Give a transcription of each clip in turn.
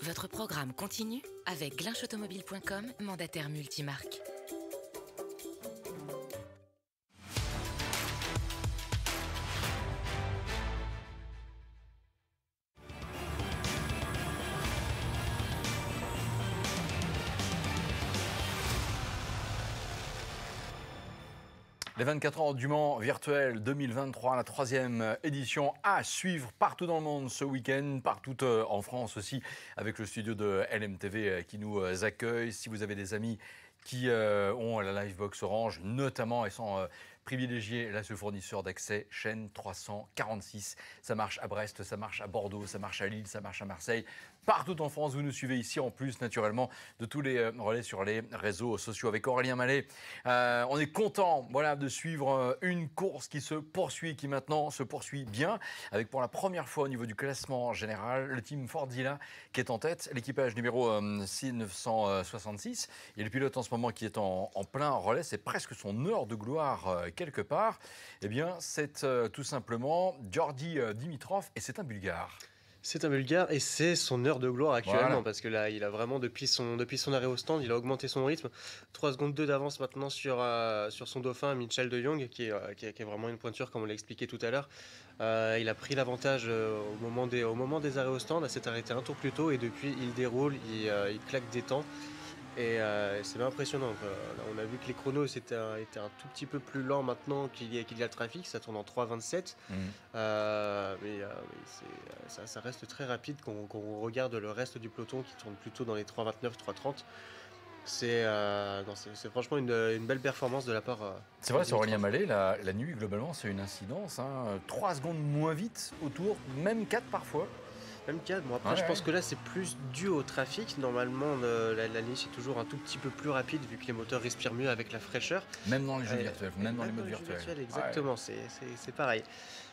Votre programme continue avec glinchautomobile.com, mandataire multimarque. Les 24 heures du Mans virtuel 2023, la 3e édition à suivre partout dans le monde ce week-end, partout en France aussi, avec le studio de LMTV qui nous accueille. Si vous avez des amis qui ont la Livebox Orange, notamment, et sont privilégiés, là, ce fournisseur d'accès, chaîne 346. Ça marche à Brest, ça marche à Bordeaux, ça marche à Lille, ça marche à Marseille. Partout en France, vous nous suivez ici, en plus, naturellement, de tous les relais sur les réseaux sociaux. Avec Aurélien Mallet, on est content, voilà, de suivre une course qui se poursuit, qui maintenant se poursuit bien, avec pour la première fois au niveau du classement général, le team Fordzilla qui est en tête, l'équipage numéro 966. Et le pilote en ce moment qui est en plein relais, c'est presque son heure de gloire quelque part. Eh bien, c'est tout simplement Georgi Dimitrov, et c'est un Bulgare. C'est un Bulgare et c'est son heure de gloire actuellement, Voilà. parce que là, il a vraiment, depuis son arrêt au stand, il a augmenté son rythme. 3 secondes 2 d'avance maintenant sur son dauphin, Michael de Jong, qui est vraiment une pointure, comme on l'a expliqué tout à l'heure. Il a pris l'avantage au moment des arrêts au stand, il s'est arrêté un tour plus tôt et depuis, il déroule, il claque des temps. Et c'est bien impressionnant, quoi. Là, on a vu que les chronos étaient un tout petit peu plus lents maintenant qu'il y a le trafic, ça tourne en 3,27. Mais ça reste très rapide quand on regarde le reste du peloton qui tourne plutôt dans les 3,29, 3,30. C'est franchement une belle performance de la part. C'est vrai, de sur Aurélien Dimitrov. Mallet, la nuit, globalement, c'est une incidence. 3 secondes moins vite autour, même 4 parfois. Même cadre. Bon, après, je pense que là, c'est plus dû au trafic. Normalement, la niche est toujours un tout petit peu plus rapide vu que les moteurs respirent mieux avec la fraîcheur. Même dans les jeux virtuels, même dans les modes jeux virtuels. exactement, c'est pareil.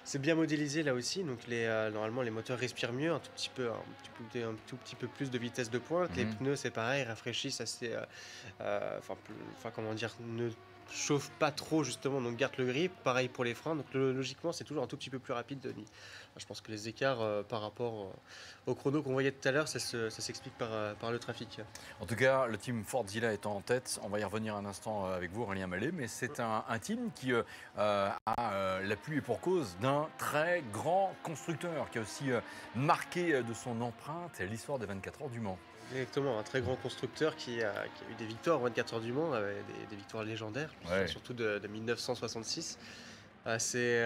C'est bien modélisé là aussi, donc normalement les moteurs respirent mieux, un tout petit peu plus de vitesse de pointe. Les pneus, c'est pareil, rafraîchissent assez, comment dire, ne chauffe pas trop justement, donc garde le grip. Pareil pour les freins, donc logiquement c'est toujours un tout petit peu plus rapide. Je pense que les écarts par rapport au chrono qu'on voyait tout à l'heure, ça s'explique par le trafic. En tout cas, le team Fordzilla est en tête. On va y revenir un instant avec vous, Aurélien Mallet, mais c'est un team qui a l'appui et pour cause d'un très grand constructeur qui a aussi marqué de son empreinte l'histoire des 24 heures du Mans. Exactement, un très grand constructeur qui a eu des victoires en 24 heures du Mans, des victoires légendaires, surtout de 1966. C'est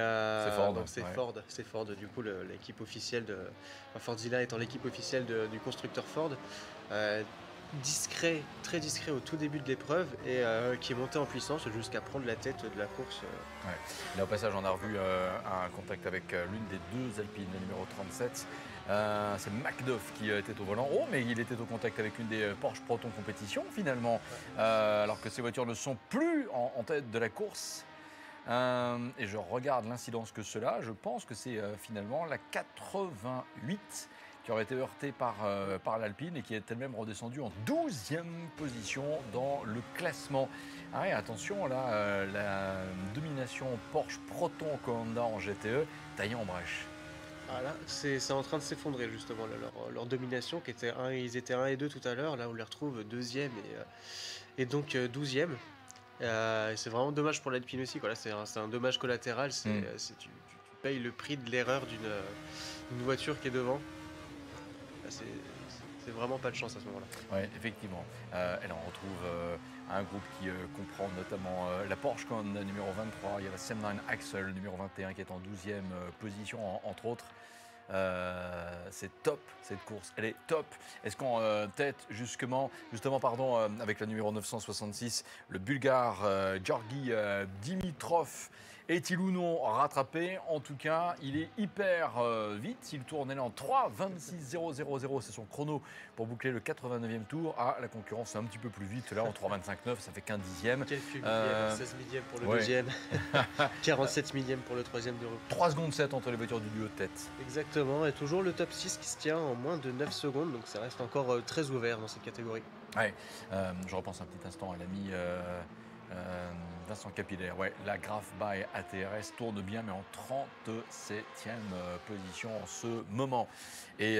Ford. C'est Ford, du coup, l'équipe officielle Fordzilla étant l'équipe officielle du constructeur Ford. Discret, très discret au tout début de l'épreuve et qui est monté en puissance jusqu'à prendre la tête de la course. Là, au passage, on a revu un contact avec l'une des deux Alpines, le numéro 37. C'est Macduff qui était au volant. Oh, mais il était au contact avec une des Porsche Proton Compétition, finalement, alors que ces voitures ne sont plus en tête de la course. Et je regarde l'incidence que cela, je pense que c'est finalement la 88 qui aurait été heurtée par l'Alpine et qui est elle-même redescendue en 12e position dans le classement. Ah et attention, là, la domination Porsche Proton Coanda en GTE, taillée en brèche. Là, c'est en train de s'effondrer justement, là, leur domination, ils étaient 1 et 2 tout à l'heure, là on les retrouve 2e et donc 12e. C'est vraiment dommage pour l'Alpine aussi, quoi. Là, c'est un dommage collatéral. Tu payes le prix de l'erreur d'une voiture qui est devant. Là, c'est vraiment pas de chance à ce moment-là. Oui, effectivement. Et là, on retrouve un groupe qui comprend notamment la Porsche Coanda numéro 23. Il y a la Sem9 Axel numéro 21 qui est en 12e position, entre autres. C'est top cette course, elle est top. Est-ce qu'en tête justement avec la numéro 966, le Bulgare Georgi Dimitrov est-il ou non rattrapé? En tout cas, il est hyper vite. Il tourne en 3,26,000. C'est son chrono pour boucler le 89e tour. La concurrence est un petit peu plus vite. Là, en 3,25,9, ça fait qu'un dixième. Quel fut 16 millième pour le deuxième, 47 millième pour le troisième de repos. 3 secondes 7 entre les voitures du duo de tête. Exactement, et toujours le top 6 qui se tient en moins de 9 secondes, donc ça reste encore très ouvert dans cette catégorie. Ouais, je repense un petit instant à l'ami Vincent Capillaire, ouais, la Graf by ATRS tourne bien, mais en 37e position en ce moment. Et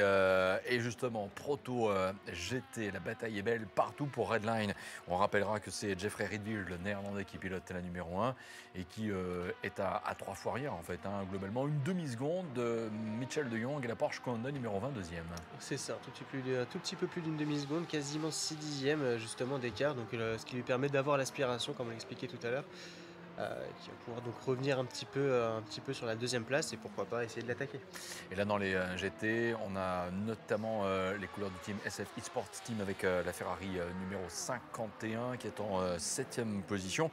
justement, Proto GT, la bataille est belle partout pour Redline. On rappellera que c'est Jeffrey Riedville, le néerlandais, qui pilote la numéro 1 et qui est à 3 fois rien en fait. Hein, globalement, une demi-seconde de Mitchell de Jong et la Porsche Honda numéro 20, deuxième. C'est ça, un tout petit peu plus d'une demi-seconde, quasiment 6 dixièmes justement d'écart, donc ce qui lui permet d'avoir l'aspiration, comme on l'expliquait tout à l'heure, qui va pouvoir donc revenir un petit peu sur la deuxième place et pourquoi pas essayer de l'attaquer. Et là dans les GT, on a notamment les couleurs du team SF eSports Team avec la Ferrari numéro 51 qui est en 7e position.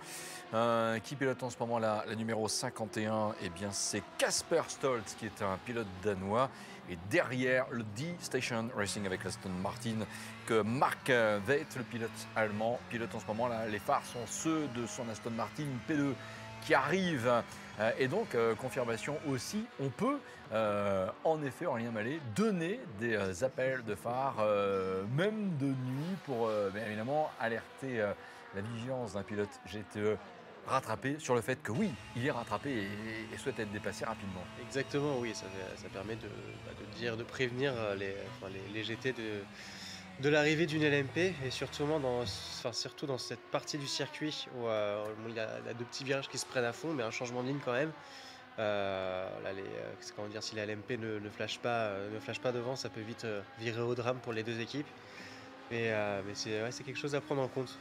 Qui pilote en ce moment la numéro 51? Eh bien c'est Casper Stolz qui est un pilote danois. Et derrière le D-Station Racing avec l'Aston Martin que Mark Veit, le pilote allemand, pilote en ce moment. Là, les phares sont ceux de son Aston Martin P2 qui arrive. Et donc, confirmation aussi, on peut en effet, en lien malais, donner des appels de phare, même de nuit, pour bien évidemment alerter la vigilance d'un pilote GTE rattrapé sur le fait que oui, il est rattrapé et souhaite être déplacé rapidement. Exactement, oui, ça permet de prévenir les GT de l'arrivée d'une LMP et surtout dans cette partie du circuit où il y a deux petits virages qui se prennent à fond, mais un changement de ligne quand même. Comment dire, si la LMP ne flash pas devant, ça peut vite virer au drame pour les deux équipes. Mais c'est quelque chose à prendre en compte.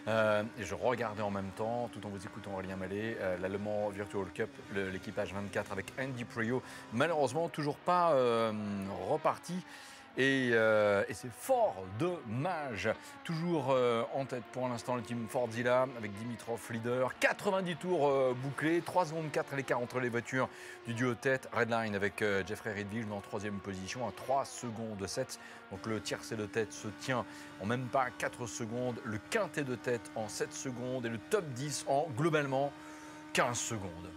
Et je regardais en même temps, tout en vous écoutant Aurélien Mallet, la Le Mans Virtual Cup, l'équipage 24 avec Andy Priault, malheureusement toujours pas reparti. Et c'est fort dommage. Toujours en tête pour l'instant le team Fordzilla avec Dimitrov leader. 90 tours bouclés, 3 secondes 4 à l'écart entre les voitures du duo tête. Redline avec Jeffrey Riedville en 3e position à 3 secondes 7. Donc le tiercé de tête se tient en même pas 4 secondes. Le quintet de tête en 7 secondes et le top 10 en globalement 15 secondes.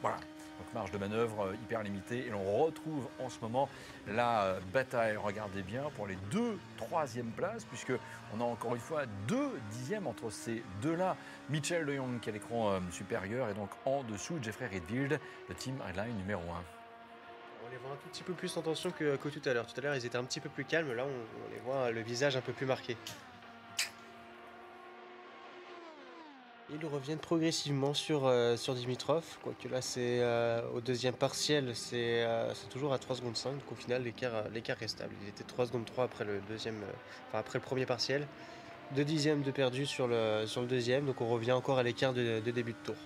Voilà. Donc marge de manœuvre hyper limitée et l'on retrouve en ce moment la bataille, regardez bien, pour les 2 troisièmes places puisqu'on a encore une fois 2 dixièmes entre ces deux-là. Mitchell de Jong qui a l'écran supérieur et donc en dessous Jeffrey Riedville, le team Redline numéro 1. On les voit un tout petit peu plus en tension que tout à l'heure. Tout à l'heure ils étaient un petit peu plus calmes, là on les voit le visage un peu plus marqué. Ils reviennent progressivement sur Dimitrov, quoique là c'est au deuxième partiel, c'est toujours à 3 secondes 5, donc au final l'écart est stable. Il était 3 secondes 3 après après le premier partiel, 2 dixièmes de perdu sur le deuxième, donc on revient encore à l'écart de début de tour.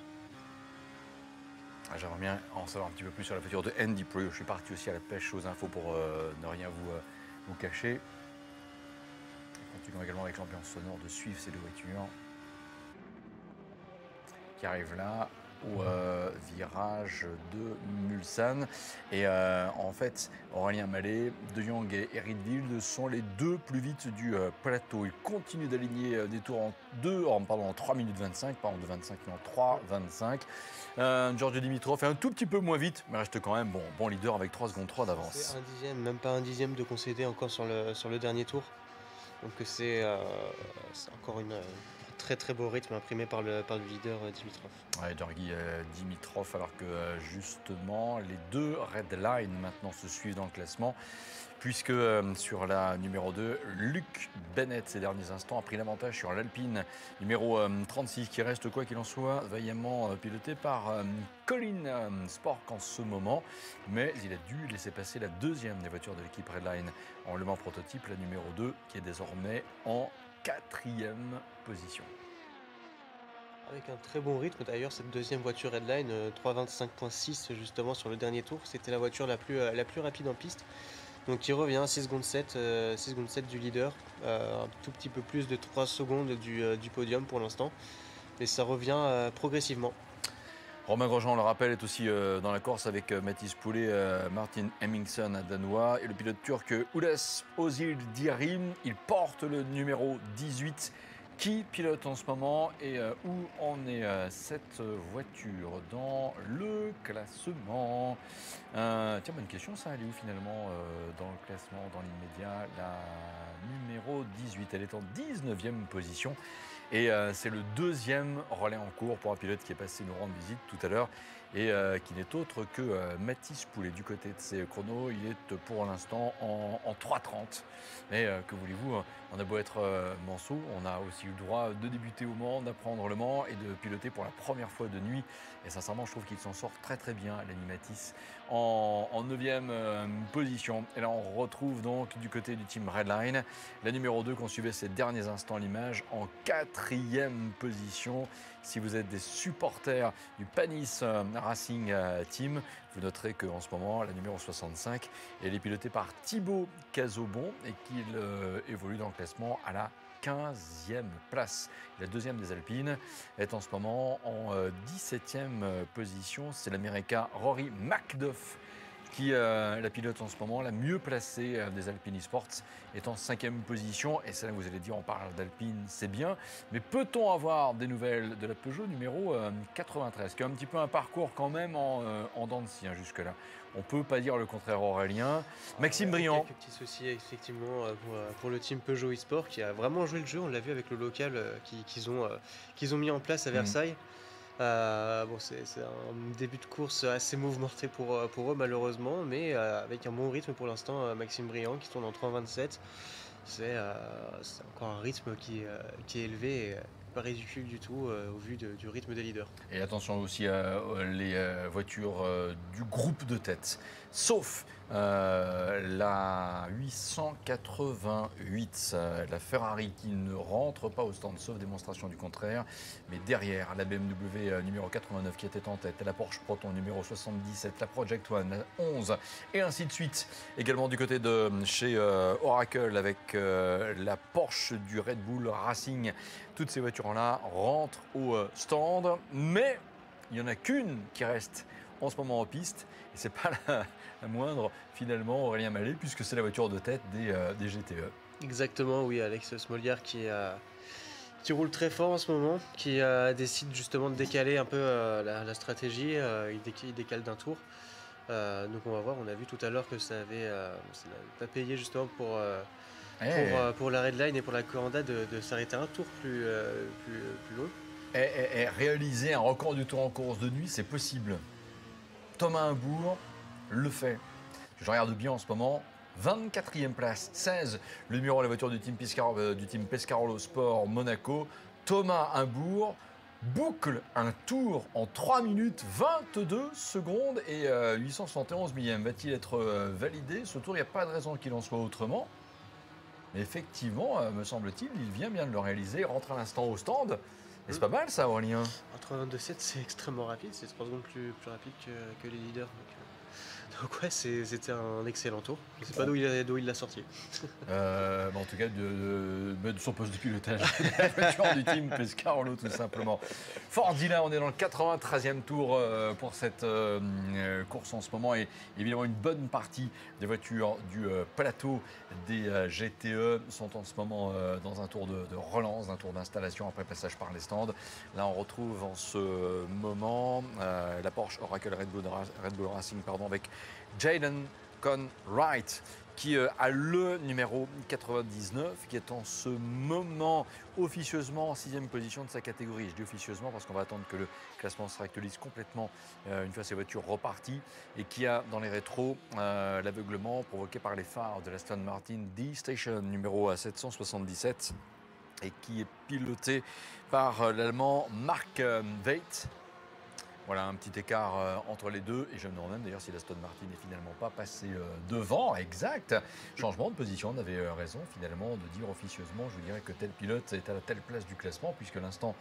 J'aimerais bien en savoir un petit peu plus sur la voiture de Andy Priault. Je suis parti aussi à la pêche aux infos pour ne rien vous cacher. Continuons également avec l'ambiance sonore de suivre ces deux voitures qui arrive là au virage de Mulsanne. Et en fait, Aurélien Mallet, De Jong et Riedville sont les deux plus vite du plateau. Ils continuent d'aligner des tours en 3 minutes 25, pas en 2,25 mais en 3,25. Giorgio Dimitrov est un tout petit peu moins vite, mais reste quand même bon leader avec 3 secondes 3 d'avance. C'est un dixième, même pas un dixième de concéder encore sur le dernier tour. Donc c'est encore une très très beau rythme imprimé par le leader Dimitrov. Ouais, Georgi Dimitrov, alors que justement les deux Redline maintenant se suivent dans le classement, puisque sur la numéro 2, Luc Bennett ces derniers instants a pris l'avantage sur l'Alpine numéro 36, qui reste quoi qu'il en soit vaillamment piloté par Colin Spork en ce moment, mais il a dû laisser passer la deuxième des voitures de l'équipe Redline en Le Mans prototype, la numéro 2, qui est désormais en 4e position. Avec un très bon rythme d'ailleurs, cette deuxième voiture Redline, 3,25.6 justement sur le dernier tour, c'était la voiture la plus rapide en piste. Donc il revient à 6 secondes 7 du leader, un tout petit peu plus de 3 secondes du podium pour l'instant, mais ça revient progressivement. Romain Grosjean, on le rappelle, est aussi dans la course avec Mathis Poulet, Martin Hemmingsen danois et le pilote turc Ulas Özildirim. Il porte le numéro 18. Qui pilote en ce moment et où en est cette voiture dans le classement? Tiens, bonne question, ça, elle est où finalement dans le classement, dans l'immédiat? La numéro 18, elle est en 19e position. Et c'est le deuxième relais en cours pour un pilote qui est passé nous rendre visite tout à l'heure et qui n'est autre que Mathis Poulet. Du côté de ses chronos, il est pour l'instant en 3,30. Mais que voulez-vous, on a beau être manceau, on a aussi eu le droit de débuter au Mans, d'apprendre le Mans et de piloter pour la première fois de nuit. Et sincèrement, je trouve qu'il s'en sort très très bien, Lenny Mathis, en 9e position. Et là, on retrouve donc du côté du team Redline la numéro 2 qu'on suivait ces derniers instants à l'image en 4e position. Si vous êtes des supporters du Panis Racing Team, vous noterez qu'en ce moment, la numéro 65, elle est pilotée par Thibaut Cazobon et qu'il évolue dans le classement à la 15e place. La deuxième des Alpines est en ce moment en 17e position. C'est l'Américain Rory McDuff qui la pilote en ce moment, la mieux placée des Alpine eSports, est en 5e position. Et c'est là que vous allez dire, on parle d'Alpine, c'est bien. Mais peut-on avoir des nouvelles de la Peugeot numéro 93, qui a un petit peu un parcours quand même en dents de scie jusque-là. On ne peut pas dire le contraire, Aurélien. Maxime Briand. Quelques petits soucis effectivement pour le team Peugeot eSport qui a vraiment joué le jeu. On l'a vu avec le local qu'ils ont mis en place à Versailles. C'est un début de course assez mouvementé pour eux malheureusement, mais avec un bon rythme pour l'instant. Maxime Briand qui tourne en 3,27. C'est encore un rythme qui est élevé et pas ridicule du tout au vu du rythme des leaders. Et attention aussi à les voitures du groupe de tête, sauf la 888, la Ferrari qui ne rentre pas au stand, sauf démonstration du contraire. Mais derrière, la BMW numéro 89 qui était en tête, la Porsche Proton numéro 77, la Project One 11, et ainsi de suite. Également du côté de chez Oracle avec la Porsche du Red Bull Racing. Toutes ces voitures-là rentrent au stand, mais il n'y en a qu'une qui reste en ce moment en piste. Et ce n'est pas la moindre, finalement, Aurélien Mallet, puisque c'est la voiture de tête des GTE. Exactement, oui, Alex Smoliard qui roule très fort en ce moment, qui décide justement de décaler un peu la stratégie. Il décale d'un tour. Donc on va voir, on a vu tout à l'heure que ça n'avait pas payé justement pour la Redline et pour la Coranda de s'arrêter un tour plus long. Et réaliser un record du tour en course de nuit, c'est possible. Thomas Imbourg le fait. Je regarde bien en ce moment. 24e place, 16, le numéro de la voiture du team Pescarolo Sport Monaco. Thomas Imbourg boucle un tour en 3 minutes 22 secondes et 871 millièmes. Va-t-il être validé ce tour? Il n'y a pas de raison qu'il en soit autrement. Mais effectivement, me semble-t-il, il vient bien de le réaliser, rentre à l'instant au stand. Et c'est pas mal ça, Aurélien. En 3,22,7, c'est extrêmement rapide, c'est 3 secondes plus rapide que les leaders. Donc ouais, c'était un excellent tour. Je ne sais pas d'où il l'a sorti. En tout cas, de son poste de pilotage. La voiture du team Pescarolo, tout simplement. Fordina, on est dans le 93e tour pour cette course en ce moment. Et évidemment, une bonne partie des voitures du plateau des GTE sont en ce moment dans un tour de relance, un tour d'installation après passage par les stands. Là, on retrouve en ce moment la Porsche Oracle Red Bull Racing avec Jaden Conwright qui a le numéro 99 qui est en ce moment officieusement en 6e position de sa catégorie. Je dis officieusement parce qu'on va attendre que le classement se réactualise complètement une fois ces voitures reparties et qui a dans les rétros l'aveuglement provoqué par les phares de l'Aston Martin D-Station numéro 777 et qui est piloté par l'Allemand Mark Veit. Voilà un petit écart entre les deux et je me demande même d'ailleurs si l'Aston Martin n'est finalement pas passé devant. Exact. Changement de position, on avait raison finalement de dire officieusement, je vous dirais que tel pilote est à la telle place du classement puisque l'instant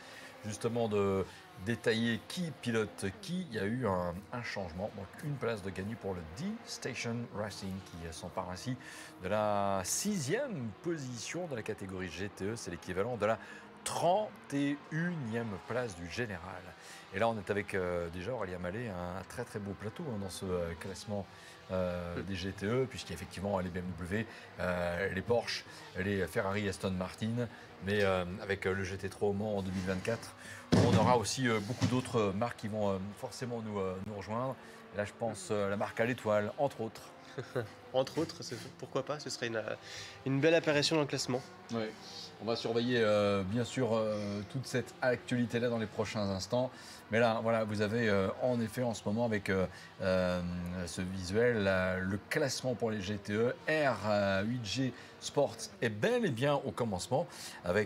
justement de détailler qui pilote qui, il y a eu un changement. Donc une place de gagné pour le D-Station Racing qui s'empare ainsi de la 6e position de la catégorie GTE. C'est l'équivalent de la 31e place du général. Et là, on est avec déjà Aurélien Mallet, un très très beau plateau dans ce classement des GTE, puisqu'effectivement les BMW, les Porsche, les Ferrari, Aston Martin, mais avec le GT3 au Mans en 2024, on aura aussi beaucoup d'autres marques qui vont forcément nous rejoindre. Et là, je pense la marque à l'étoile, entre autres. Entre autres, pourquoi pas, ce serait une belle apparition dans le classement. Ouais. On va surveiller bien sûr toute cette actualité-là dans les prochains instants. Mais là, voilà, vous avez en effet en ce moment avec ce visuel, le classement pour les GTE. R8G Sports est bel et bien au commandement, la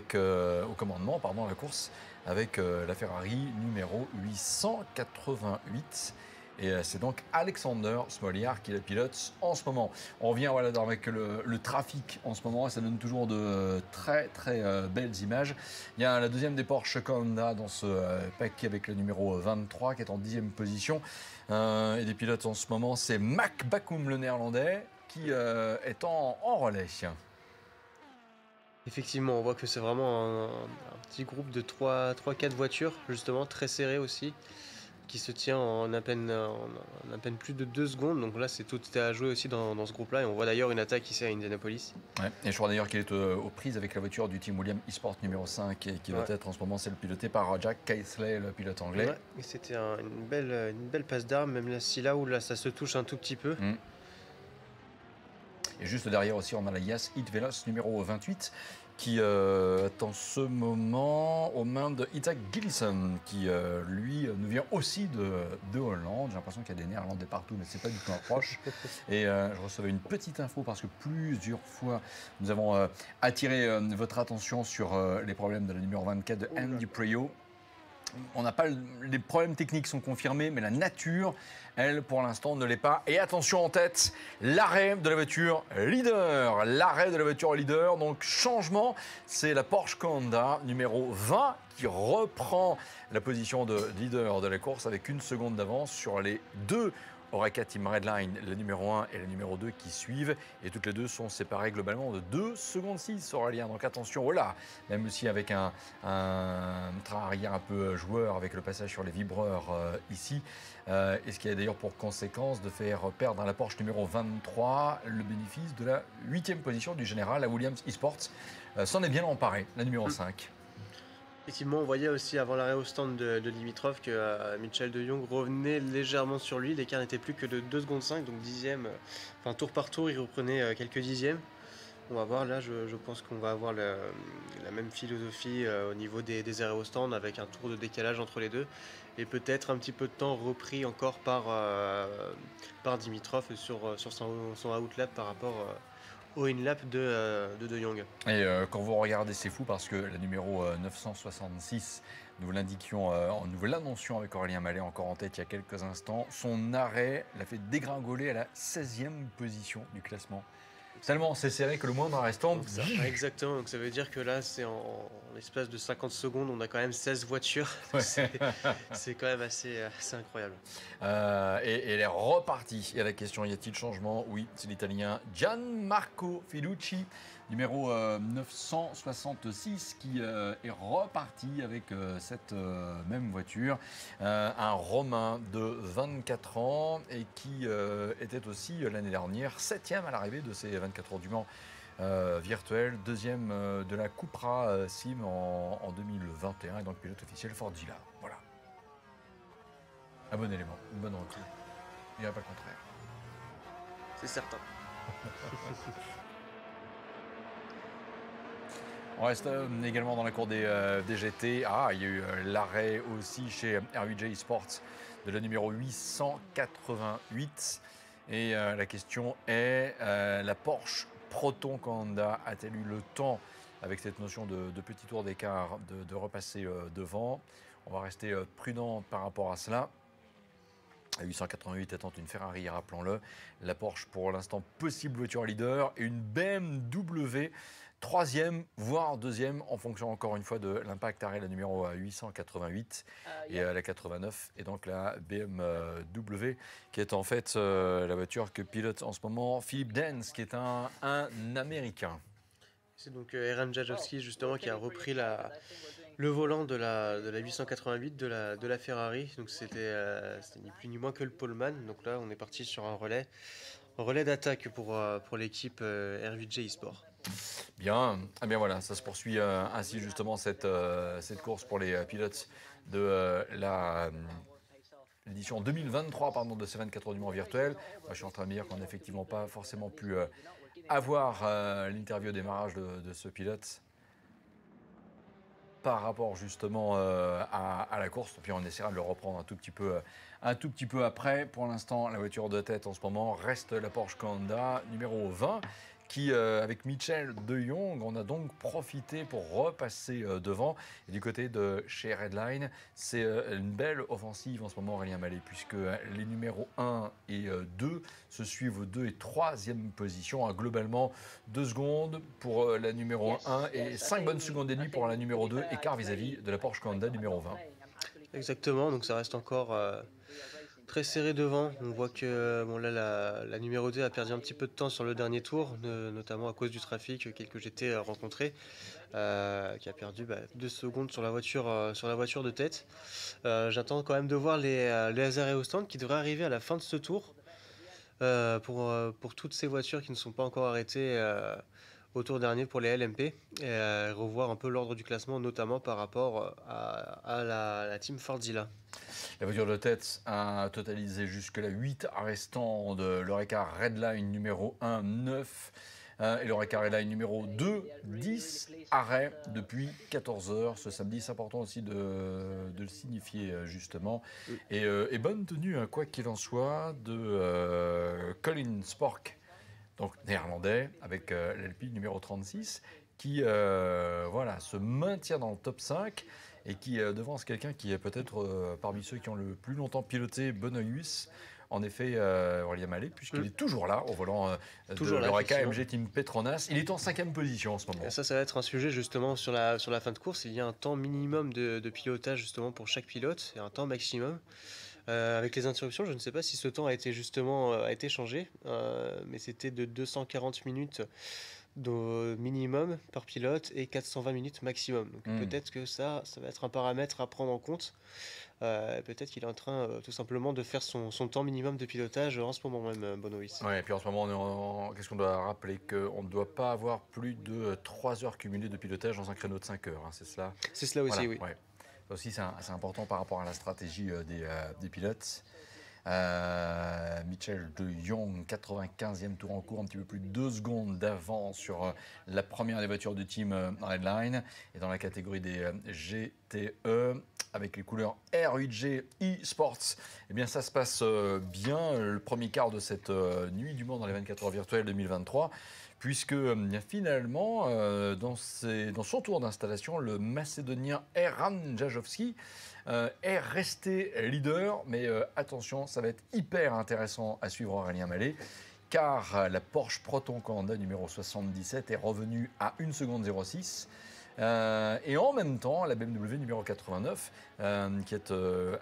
course, avec la Ferrari numéro 888. Et c'est donc Alexander Smolyar qui la pilote en ce moment. On revient avec le trafic en ce moment. Ça donne toujours de très très belles images. Il y a la deuxième des Porsche Honda dans ce paquet avec le numéro 23 qui est en 10e position. Et des pilotes en ce moment, c'est Mac Bakum le néerlandais qui est en relais. Effectivement, on voit que c'est vraiment un petit groupe de 3-4 voitures, justement, très serré aussi, qui se tient en à peine plus de 2 secondes. Donc là, tout est à jouer aussi dans ce groupe-là. Et on voit d'ailleurs une attaque ici à Indianapolis. Ouais. Et je crois d'ailleurs qu'il est aux prises avec la voiture du Team Williams eSport numéro 5 et qui va être en ce moment celle pilotée par Jack Casely, le pilote anglais. Ouais, et c'était une belle passe d'armes, même là, ça se touche un tout petit peu. Et juste derrière aussi, on a la Yas Hit Veloz numéro 28 qui est en ce moment aux mains de Isaac Gillison qui, lui, nous vient aussi de Hollande. J'ai l'impression qu'il y a des Néerlandais partout, mais c'est pas du tout un proche. Et je recevais une petite info parce que plusieurs fois, nous avons attiré votre attention sur les problèmes de la numéro 24 de Andy Priaulx. On n'a pas les problèmes techniques sont confirmés, mais la nature, elle, pour l'instant, ne l'est pas. Et attention en tête, l'arrêt de la voiture leader. L'arrêt de la voiture leader, donc changement, c'est la Porsche Honda numéro 20 qui reprend la position de leader de la course avec 1 seconde d'avance sur les deux Oreca Team Redline, la numéro 1 et la numéro 2 qui suivent. Et toutes les deux sont séparées globalement de 2 secondes 6, Aurélien. Donc attention, voilà, même aussi avec un train arrière un peu joueur avec le passage sur les vibreurs ici. Et ce qui a d'ailleurs pour conséquence de faire perdre à la Porsche numéro 23 le bénéfice de la 8e position du général, la Williams eSports. S'en est bien emparé, la numéro 5. Effectivement, on voyait aussi avant l'arrêt au stand de Dimitrov que Michel de Jong revenait légèrement sur lui. L'écart n'était plus que de 2 secondes 5, donc dixième, tour par tour, il reprenait quelques dixièmes. On va voir là, je pense qu'on va avoir la même philosophie au niveau des arrêts au stand avec un tour de décalage entre les deux et peut-être un petit peu de temps repris encore par Dimitrov sur son outlap par rapport au in-lap de Jong. Et quand vous regardez, c'est fou parce que la numéro 966, nous l'annoncions avec Aurélien Mallet encore en tête il y a quelques instants, son arrêt l'a fait dégringoler à la 16e position du classement. Tellement c'est serré que le moindre arrêt tombe. Exactement, donc ça veut dire que là, c'est en l'espace de 50 secondes, on a quand même 16 voitures. Ouais. C'est quand même assez incroyable. Et elle est repartie. Et la question, y a-t-il changement? Oui, c'est l'Italien Gianmarco Fiducci, numéro 966, qui est reparti avec cette même voiture. Un Romain de 24 ans et qui était aussi l'année dernière 7e à l'arrivée de ces 24 heures du Mans virtuel, 2e de la Cupra Sim en 2021 et donc pilote officiel Ford Gila. Voilà. Un bon élément, une bonne recrue. Il n'y a pas le contraire. C'est certain. On reste également dans la cour des GT. Il y a eu l'arrêt aussi chez R8J eSports de la numéro 888. Et la question est, la Porsche Proton Honda a-t-elle eu le temps, avec cette notion de petit tour d'écart, de repasser devant? On va rester prudent par rapport à cela. La 888 étant une Ferrari, rappelons-le. La Porsche, pour l'instant, possible voiture leader. Et une BMW, 3e, voire 2e, en fonction encore une fois de l'impact arrêt, la numéro 888 et la 89. Et donc la BMW, qui est en fait la voiture que pilote en ce moment Philippe Dance, qui est un Américain. C'est donc Eren Jajowski, justement, qui a repris le volant de la 888 de la Ferrari. Donc c'était ni plus ni moins que le poleman. Donc là, on est parti sur un relais d'attaque pour l'équipe R8J eSport. Bien, eh bien voilà, ça se poursuit ainsi justement cette course pour les pilotes de l'édition 2023 de ces 24 heures du Mans virtuel. Moi, je suis en train de me dire qu'on n'a effectivement pas forcément pu avoir l'interview au démarrage de ce pilote. par rapport justement à la course. Puis on essaiera de le reprendre un tout petit peu après. Pour l'instant, la voiture de tête en ce moment reste la Porsche Honda numéro 20. Qui, avec Michel De Jong, on a donc profité pour repasser devant. Et du côté de chez Redline, c'est une belle offensive en ce moment, Aurélien Mallet, puisque les numéros 1 et 2 se suivent aux 2 et 3e position. Globalement, 2 secondes pour la numéro 1 et 5 bonnes secondes et demie pour la numéro 2, écart vis-à-vis de la Porsche Honda numéro 20. Exactement, donc ça reste encore très serré devant. On voit que bon, là, la numéro 2 a perdu un petit peu de temps sur le dernier tour, notamment à cause du trafic, quelques GT rencontrés, qui a perdu 2 secondes sur la voiture de tête. J'attends quand même de voir les arrêts au stand qui devraient arriver à la fin de ce tour pour toutes ces voitures qui ne sont pas encore arrêtées au tour dernier pour les LMP et revoir un peu l'ordre du classement, notamment par rapport à la team Fordzilla. La voiture de tête a totalisé jusque-là 8 restants de l'Oreca Redline numéro 1, 9. Et l'Oreca Redline numéro 2, 10 arrêts depuis 14 heures. Ce samedi, c'est important aussi de le signifier justement. Et bonne tenue, quoi qu'il en soit, de Colin Spork, donc néerlandais, avec l'Alpine numéro 36, qui se maintient dans le top 5. Et qui devance quelqu'un qui est peut-être parmi ceux qui ont le plus longtemps piloté Benoît. En effet, Aurélien Mallet, puisqu'il est toujours là au volant de l'Oreca MG Team Petronas. Il est en 5e position en ce moment. Et ça va être un sujet justement sur la fin de course. Il y a un temps minimum de pilotage justement pour chaque pilote et un temps maximum. Avec les interruptions, je ne sais pas si ce temps a été changé, mais c'était de 240 minutes de minimum par pilote et 420 minutes maximum. Donc peut-être que ça va être un paramètre à prendre en compte. Peut-être qu'il est en train tout simplement de faire son temps minimum de pilotage en ce moment même, Bonovis. Oui, et puis en ce moment, qu'est-ce qu'on doit rappeler? Qu'on ne doit pas avoir plus de 3 heures cumulées de pilotage dans un créneau de 5 heures, c'est cela? C'est cela aussi, oui. Ouais. Ça aussi, c'est important par rapport à la stratégie des pilotes. Michel De Jong, 95e tour en cours, un petit peu plus de 2 secondes d'avance sur la première des voitures du team Redline. Et dans la catégorie des GTE, avec les couleurs R8G eSports, eh bien ça se passe bien. Le premier quart de cette nuit du monde dans les 24 heures virtuelles 2023. Puisque finalement, dans son tour d'installation, le Macédonien Eran Jajovski est resté leader. Mais attention, ça va être hyper intéressant à suivre, Aurélien Mallet, car la Porsche Proton Honda numéro 77 est revenue à 1 seconde 06. Et en même temps, la BMW numéro 89, qui est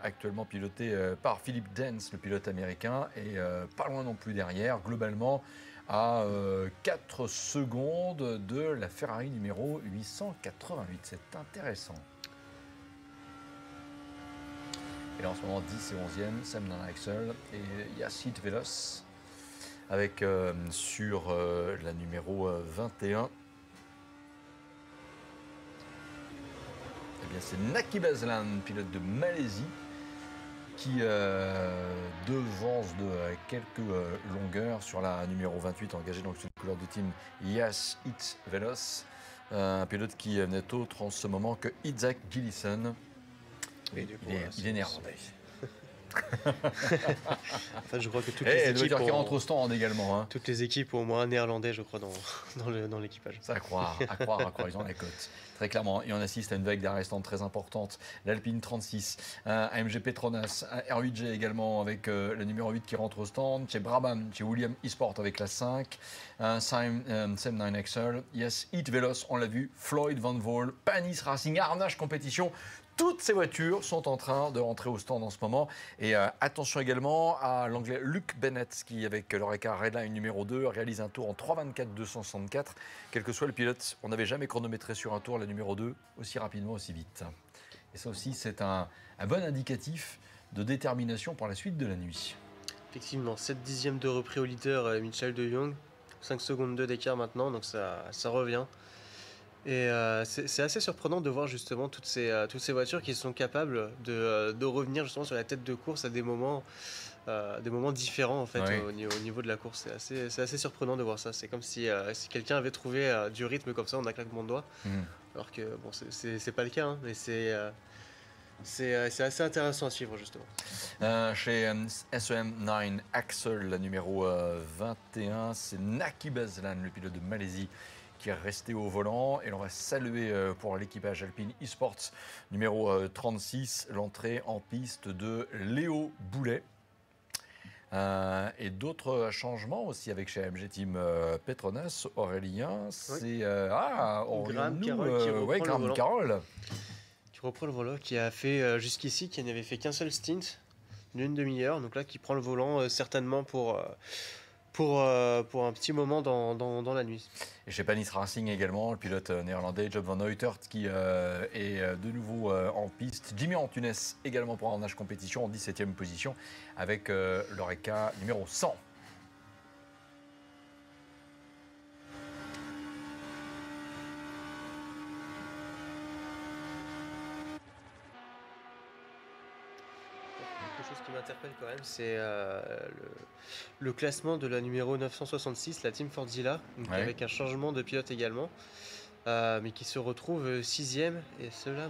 actuellement pilotée par Philippe Dance, le pilote américain, et pas loin non plus derrière, globalement à 4 secondes de la Ferrari numéro 888. C'est intéressant. Et là en ce moment, 10 et 11e, Sam Axel et Yacine Velos, avec sur la numéro 21. Eh bien, c'est Naki Bazlan, pilote de Malaisie, qui devance de quelques longueurs sur la numéro 28, engagée donc sur la couleur du team Yas It Velos. Un pilote qui n'est autre en ce moment que Isaac Gillison. Il est néerlandais. En fait, je crois que toutes les équipes qui rentrent au stand également. Hein. Toutes les équipes ont au moins un néerlandais, je crois, dans l'équipage. C'est à croire, ils ont la cote. Très clairement, et on assiste à une vague d'arrêts très importante. L'Alpine 36, AMG Petronas, R8G également avec le numéro 8 qui rentre au stand. Chez Brabham, chez William eSport avec la 5. Sam 9 XL, Yes, It Velos, on l'a vu. Floyd Van Vool, Panis Racing, Arnage Compétition. Toutes ces voitures sont en train de rentrer au stand en ce moment. Et attention également à l'anglais Luke Bennett qui, avec l'Oreca Redline numéro 2, réalise un tour en 3:24.264. Quel que soit le pilote, on n'avait jamais chronométré sur un tour la numéro 2 aussi rapidement, aussi vite. Et ça aussi, c'est un bon indicatif de détermination pour la suite de la nuit. Effectivement, 7 dixièmes de repris au leader Michel De Jong. 5 secondes 2 d'écart maintenant, donc ça revient. Et c'est assez surprenant de voir justement toutes ces voitures qui sont capables de revenir justement sur la tête de course à des moments différents en fait, Ouais. au niveau de la course. C'est assez surprenant de voir ça. C'est comme si quelqu'un avait trouvé du rythme comme ça en un claquement de doigts. Alors que bon, c'est pas le cas, hein, mais c'est assez intéressant à suivre justement. Chez SEM9 Axel, la numéro 21, c'est Naki Bazlan, le pilote de Malaisie, qui est resté au volant. Et l'on va saluer pour l'équipage Alpine Esports numéro 36, l'entrée en piste de Léo Boulet. Et d'autres changements aussi avec chez AMG Team Petronas, Aurélien, c'est Graham Carroll qui reprend le volant. Carroll. Qui reprend le volant, qui a fait jusqu'ici, qui n'avait fait qu'un seul stint d'une demi-heure, donc là qui prend le volant certainement pour un petit moment dans la nuit. Et chez Panis Racing également, le pilote néerlandais Job van Uitert qui est de nouveau en piste. Jimmy Antunes également pour un âge compétition en 17e position avec l'Oreca numéro 100. Quelque chose qui m'interpelle quand même, c'est le classement de la numéro 966, la Team Fordzilla, donc avec un changement de pilote également, mais qui se retrouve 6e, et cela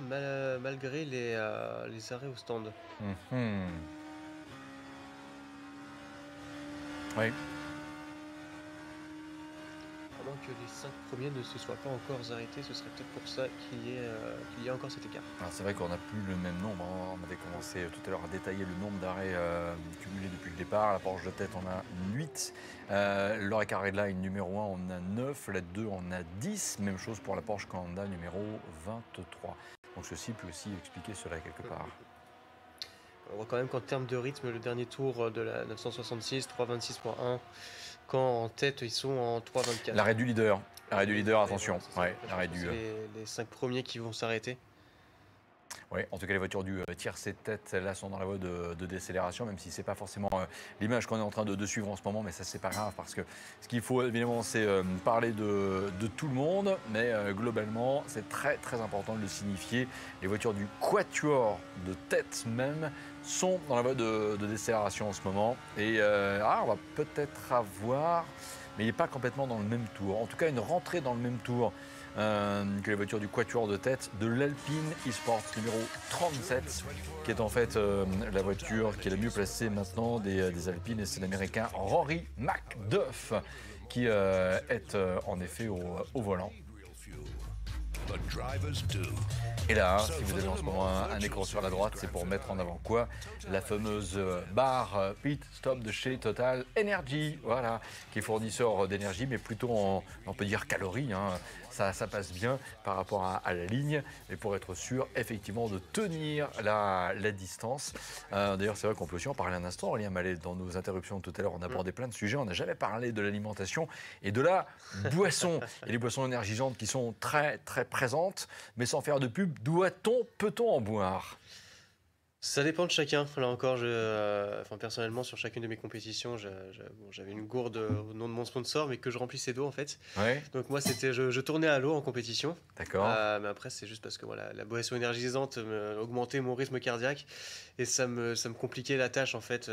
malgré les arrêts au stand. Oui. Pendant que les 5 premiers ne se soient pas encore arrêtés, ce serait peut-être pour ça qu'il y a encore cet écart. C'est vrai qu'on n'a plus le même nombre. On avait commencé tout à l'heure à détailler le nombre d'arrêts cumulés depuis le départ. La Porsche de tête, on a 8. L'Oreca Redline numéro 1, on a 9. La 2, on a 10. Même chose pour la Porsche Canda numéro 23. Donc ceci peut aussi expliquer cela quelque part. On voit quand même qu'en termes de rythme, le dernier tour de la 966, 3.26.1, quand en tête, ils sont en 3.24. L'arrêt du leader. L'arrêt du leader, attention. L'arrêt du... les 5 premiers qui vont s'arrêter. Oui, en tout cas, les voitures du tiercé de tête, là, sont dans la voie de décélération, même si ce n'est pas forcément l'image qu'on est en train de suivre en ce moment, mais ça, c'est pas grave, parce que ce qu'il faut, évidemment, c'est parler de tout le monde, mais globalement, c'est très, très important de le signifier. Les voitures du quatuor de tête même sont dans la voie de décélération en ce moment, et on va peut-être avoir, mais il n'est pas complètement dans le même tour, en tout cas, une rentrée dans le même tour que les voitures du quatuor de tête de l'Alpine Esports numéro 37, qui est en fait la voiture qui est la mieux placée maintenant des Alpines, et c'est l'Américain Rory McDuff qui est en effet au volant. Et là, si vous avez en ce moment un écran sur la droite, c'est pour mettre en avant quoi? La fameuse barre Pit Stop de chez Total Energy, voilà, qui est fournisseur d'énergie, mais plutôt on peut dire calories, hein. Ça passe bien par rapport à la ligne, et pour être sûr, effectivement, de tenir la distance. D'ailleurs, c'est vrai qu'on peut aussi en parler un instant, Aurélien Mallet, dans nos interruptions tout à l'heure, on abordait plein de sujets, on n'a jamais parlé de l'alimentation et de la boisson. Et les boissons énergisantes qui sont très, très présentes, mais sans faire de pub, peut-on en boire? Ça dépend de chacun. Là encore, personnellement, sur chacune de mes compétitions, j'avais une gourde au nom de mon sponsor, mais que je remplissais d'eau en fait. Ouais. Donc moi, je tournais à l'eau en compétition. D'accord. Mais après, c'est juste parce que voilà, la boisson énergisante augmentait mon rythme cardiaque et ça me compliquait la tâche en fait.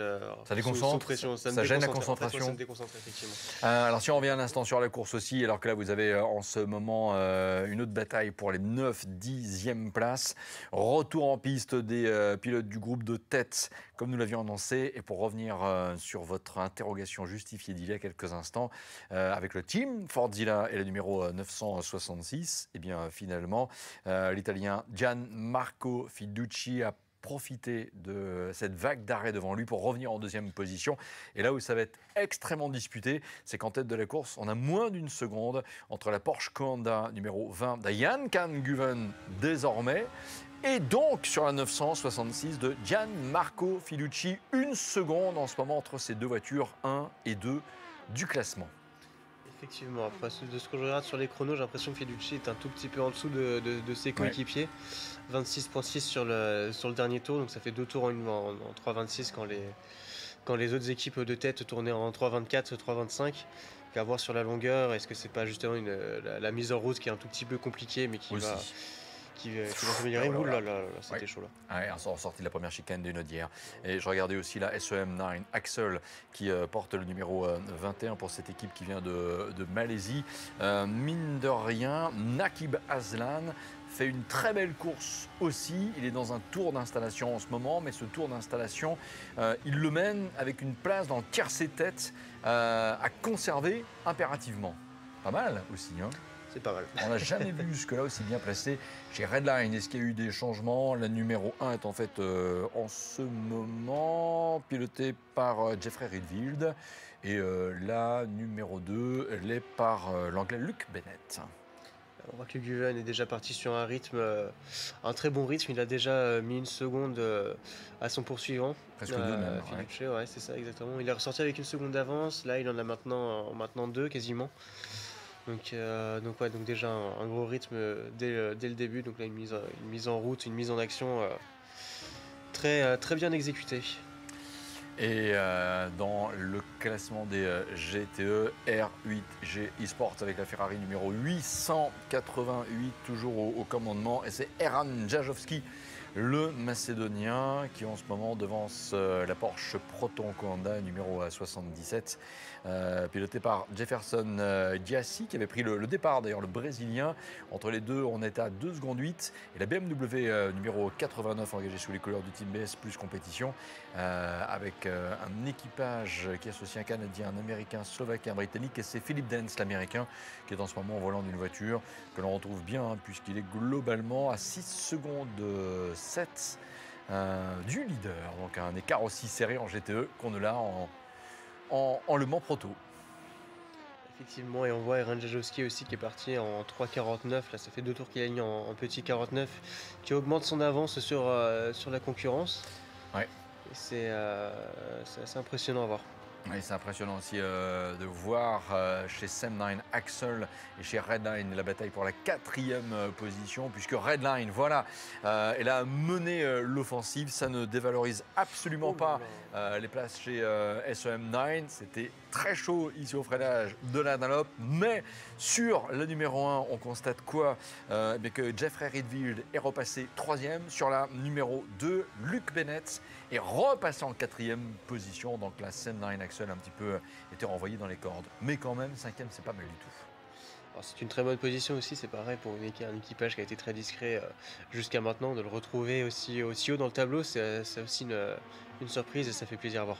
Ça déconcentre, sous pression. ça gêne la concentration. En fait, ça me déconcentre effectivement. Alors si on revient un instant sur la course aussi, alors que là vous avez en ce moment une autre bataille pour les 9-10e places. Retour en piste des pilotes du groupe de tête, comme nous l'avions annoncé. Et pour revenir sur votre interrogation justifiée d'il y a quelques instants, avec le team Fordzilla et le numéro 966, et bien finalement, l'Italien Gianmarco Fiducci a profiter de cette vague d'arrêt devant lui pour revenir en deuxième position. Et là où ça va être extrêmement disputé, c'est qu'en tête de la course, on a moins d'une seconde entre la Porsche Canda numéro 20 d'Jan Guven désormais, et donc sur la 966 de Gianmarco Fiducci. Une seconde en ce moment entre ces deux voitures, 1 et 2 du classement. Effectivement, après de ce que je regarde sur les chronos, j'ai l'impression que Fiducci est un tout petit peu en dessous de ses coéquipiers. 26.6 sur le dernier tour, donc ça fait 2 tours en 3.26 quand les autres équipes de tête tournaient en 3.24, 3.25. Qu'à voir sur la longueur, est-ce que c'est pas justement la mise en route qui est un tout petit peu compliquée, mais qui va s'améliorer. Ouh là là, c'était chaud là. Ouais, en sortie de la première chicane d'une Audière. Et je regardais aussi la SEM9 Axel qui porte le numéro 21 pour cette équipe qui vient de Malaisie. Mine de rien, Nakib Aslan fait une très belle course aussi. Il est dans un tour d'installation en ce moment, mais ce tour d'installation, il le mène avec une place dans le tiercé-tête à conserver impérativement. Pas mal aussi, hein. C'est pas mal. On n'a jamais vu jusque-là aussi bien placé chez Redline. Est-ce qu'il y a eu des changements? La numéro 1 est en fait en ce moment pilotée par Jeffrey Redfield. Et la numéro 2, elle est par l'anglais Luke Bennett. On voit que Guven est déjà parti sur un rythme, un très bon rythme. Il a déjà mis une seconde à son poursuivant. Presque deux même. Philippe Che, ouais, c'est ça exactement. Il est ressorti avec une seconde d'avance. Là, il en a maintenant deux quasiment. Donc déjà un gros rythme dès le début. Donc là, une mise en route, une mise en action très bien exécutée. Et dans le classement des GTE, R8G eSports avec la Ferrari numéro 888, toujours au commandement. Et c'est Eran Jajowski, le Macédonien, qui en ce moment devance la Porsche Proton Coanda numéro 77. Piloté par Jefferson Giassi qui avait pris le départ, d'ailleurs le Brésilien. Entre les deux, on est à 2 secondes 8. Et la BMW numéro 89 engagée sous les couleurs du Team BS plus compétition avec un équipage qui associe un Canadien, un Américain, un Slovaque, un Britannique. Et c'est Philippe Dance, l'Américain, qui est en ce moment au volant d'une voiture que l'on retrouve bien hein, puisqu'il est globalement à 6 secondes 7 du leader. Donc un écart aussi serré en GTE qu'on ne l'a en Le Mans Proto. Effectivement, et on voit Eran Jajowski aussi qui est parti en 3,49. Là, ça fait 2 tours qu'il a mis en petit 49, qui augmente son avance sur la concurrence. Ouais. C'est assez impressionnant à voir. Oui, c'est impressionnant aussi de voir chez Sem9 Axel et chez Redline la bataille pour la 4e position, puisque Redline, voilà, elle a mené l'offensive. Ça ne dévalorise absolument pas les places chez SEM9. C'était très chaud ici au freinage de la Dunlop, mais sur la numéro 1, on constate quoi que Jeffrey Redfield est repassé 3e. Sur la numéro 2, Luke Bennett est repassé en 4e position. Donc la Sem9 Axel un petit peu était renvoyé dans les cordes. Mais quand même, 5e, c'est pas mal du tout. C'est une très bonne position aussi, c'est pareil pour un équipage qui a été très discret jusqu'à maintenant. De le retrouver aussi haut dans le tableau, c'est aussi une surprise et ça fait plaisir à voir.